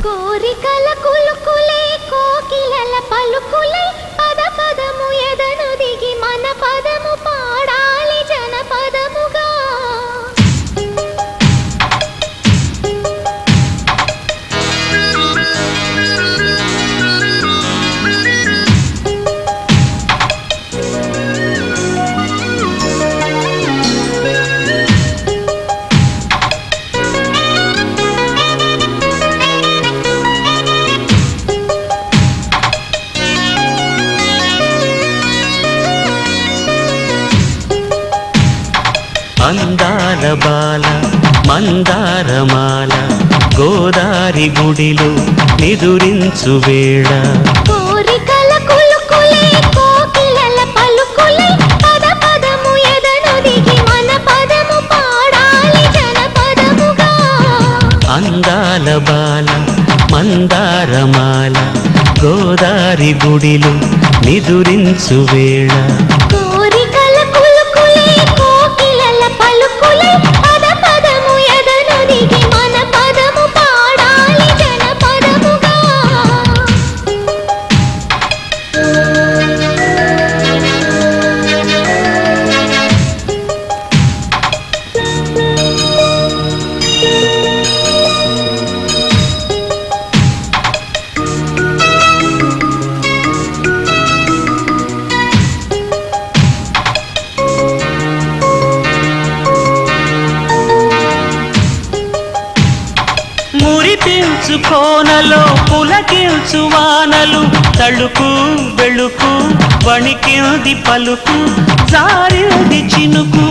కోరికల కులుకులే కోకిలల పలుకులే పద పదము ఎదను దిగి మన పదము పాడాలి జనపదముగా. అందాల బాల మందారమాల గోదారి గుడిలో నిదురించు వేళ. కోరికల కులుకులే కోకిలల పలుకులే పద పదము ఎదను దిగి మన పదము పాడాలి జనపదముగా. అందాల బాల మందారమాల గోదారి గుడిలో నిదురించు వేళ. కోరికల కులుకులే కోకిలల పలుకులే పద పదము ఎదను దిగి మన పదము పాడాలి జనపదముగా. మురిపించు కోనలో పులకించు వానలు తళుకు వెళుకు వణికింది పలుకు జారింది చినుకు.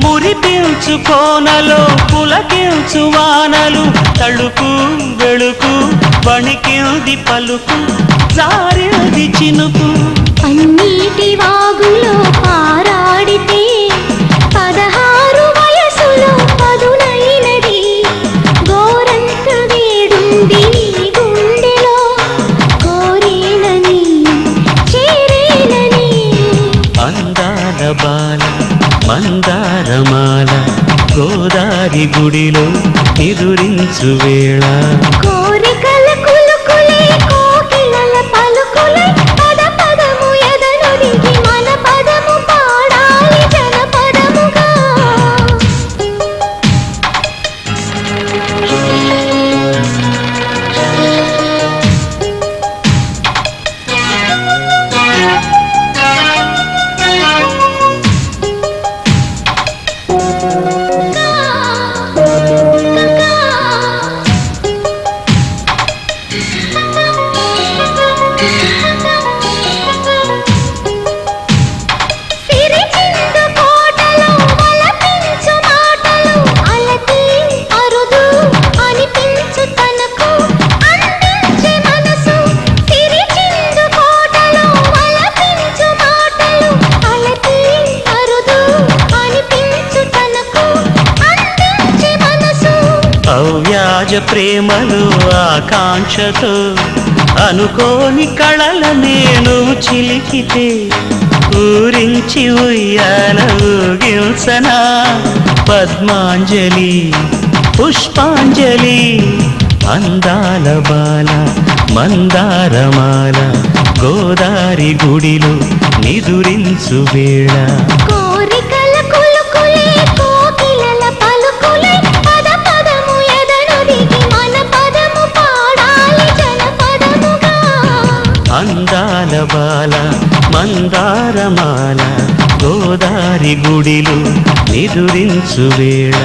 మురిపించు కోనలో పులకించు వానలు తళుకు వెళుకు వణికింది పలుకు జారింది చినుకు. అన్నిటి వాగులో పారాడితే 16 వయసులో పదునైనది గోరంత వేడుంది నీ గుండెలో కోరేనని చేరేనని. అందాల బాల మందారమాల గోదారి గుడిలో నిదురించు వేళ. కోరికల కులుకులే కోకిలల పలుకులే పద పదము ఎదను దిగి మన పదము పాడాలి జనపదముగా. సిరిచిందు కోటలో వలపించు మాటలు అలతి అరుదు అనిపించు తనకు అందించే మనసు. సిరిచిందు కోటలో వలపించు మాటలు అలతి అరుదు అనిపించు తనకు అందించే మనసు. అవ్యాజ ప్రేమలు ఆకాంక్షతో అనుకోని కళల నేను చిలికితే ఊరించి ఉయ్యాల ఊగిల్సనా పద్మాంజలి పుష్పాంజలి. అందాల బాల మందారమాల గోదారి గుడిలో నిదురించు వేళ. కోరికల కులుకులే కోకిలల పలుకులే పద పదము ఎదను దిగి మన పదము పాడాలి జనపదముగా. అందాల బాల మందారమాల గోదారి గుడిలో నిదురించు వేళ.